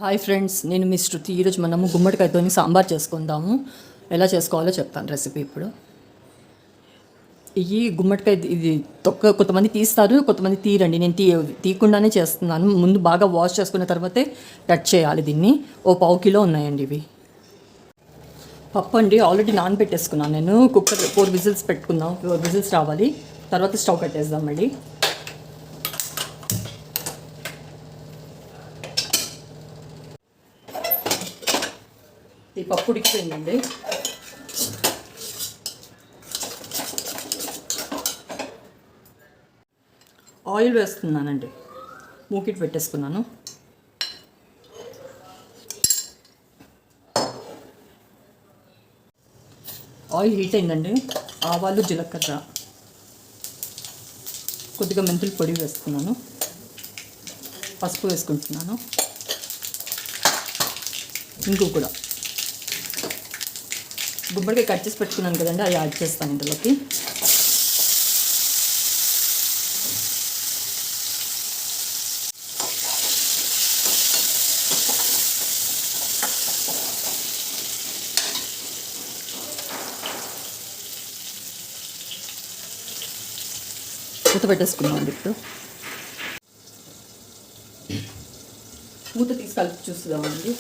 Hi friends, నేను మీ శృతి. ఈరోజు మనము గుమ్మడికాయతో సాంబార్ చేసుకుందాము. ఎలా చేసుకోవాలో చెప్తాను రెసిపీ ఇప్పుడు. ఈ గుమ్మడికాయ ఇది తొక్క కొంతమంది తీస్తారు, కొంతమంది తీరండి. నేను తీయకుండానే చేస్తున్నాను. ముందు బాగా వాష్ చేసుకున్న తర్వాతే కట్ చేయాలి దీన్ని. ఓ 1/2 కిలో ఉన్నాయండి ఇవి. పప్పు అండి ఆల్రెడీ నానబెట్టేసుకున్నాను నేను. కుక్కర్ 4 విజిల్స్ పెట్టుకుందాం. 4 విజిల్స్ రావాలి, తర్వాత స్టవ్ కట్టేద్దాం మళ్ళీ. ఈ పప్పు ఉడికిపోయిందండి. ఆయిల్ వేస్తున్నానండి. మూకిట్ పెట్టేసుకున్నాను. ఆయిల్ హీట్ అయిందండి. ఆవాలు, జీలకర్ర, కొద్దిగా మెంతుల పొడి వేస్తున్నాను. పసుపు వేసుకుంటున్నాను. ఇంకో కూడా గుమ్మడికాయ కట్ చేసి పెట్టుకున్నాను కదండి, అది యాడ్ చేస్తాను ఇందులోకి. మూత పెట్టేసుకున్నామండి. ఇప్పుడు మూత తీసి కలిపి చూస్తామండి.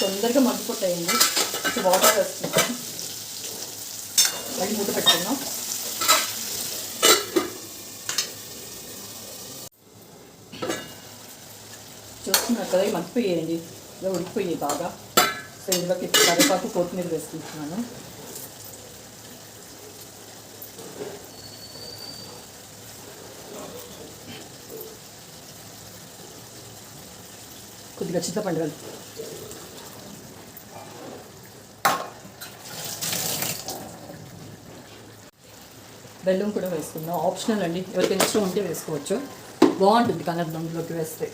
తొందరగా మగ్గిపోతాయండి. కొంచెం వాటర్ వేస్తున్నాం. మళ్ళీ మూత పెట్టుకుందాం. చూస్తున్నారు కదా, మగ్గిపోయాయండి. ఇలా ఉడికిపోయాయి బాగా. సో ఇందులోకి కరివేపాకు, కొత్తిమీర వేసుకుంటున్నాను. కొద్దిగా చింతపండు కలిపి, బెల్లం కూడా వేసుకుందాం. ఆప్షనల్ అండి, ఎవరికైనా ఇష్టం ఉంటే వేసుకోవచ్చు. బాగుంటుంది కలర్ అందులోకి వేస్తే.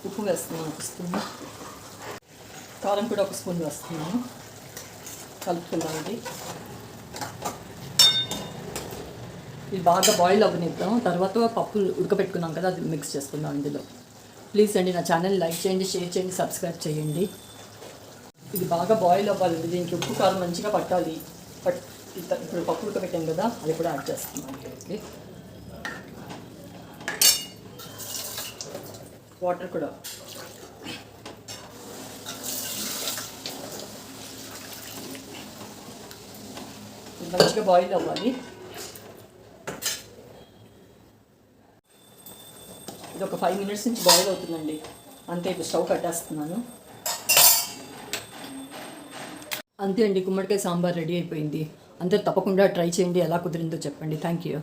ఉప్పు వేస్తున్నాను 1 స్పూన్. కారం కూడా 1 స్పూన్ వేస్తున్నాను. కలుపుకుందామండి. ఇది బాగా బాయిల్ అవ్వనిద్దాం. తర్వాత పప్పు ఉడకబెట్టుకున్నాం కదా, అది మిక్స్ చేసుకుందాం ఇందులో. ప్లీజ్ అండి, నా ఛానల్ లైక్ చేయండి, షేర్ చేయండి, సబ్స్క్రైబ్ చేయండి. ఇది బాగా బాయిల్ అవ్వాలి. దీనికి ఉప్పు కారం మంచిగా పట్టాలి. ఇప్పుడు పప్పు ఉడకబెట్టాం కదా, అది కూడా యాడ్ చేస్తున్నాం. ఓకే, వాటర్ కూడా. మంచిగా బాయిల్ అవ్వాలి. ఇది ఒక 5 మినిట్స్ నుంచి బాయిల్ అవుతుందండి. అంతే, ఇప్పుడు స్టవ్ కట్టేస్తున్నాను. అంతే అండి, గుమ్మడికాయ సాంబార్ రెడీ అయిపోయింది. అందరూ తప్పకుండా ట్రై చేయండి. ఎలా కుదిరిందో చెప్పండి. Thank you.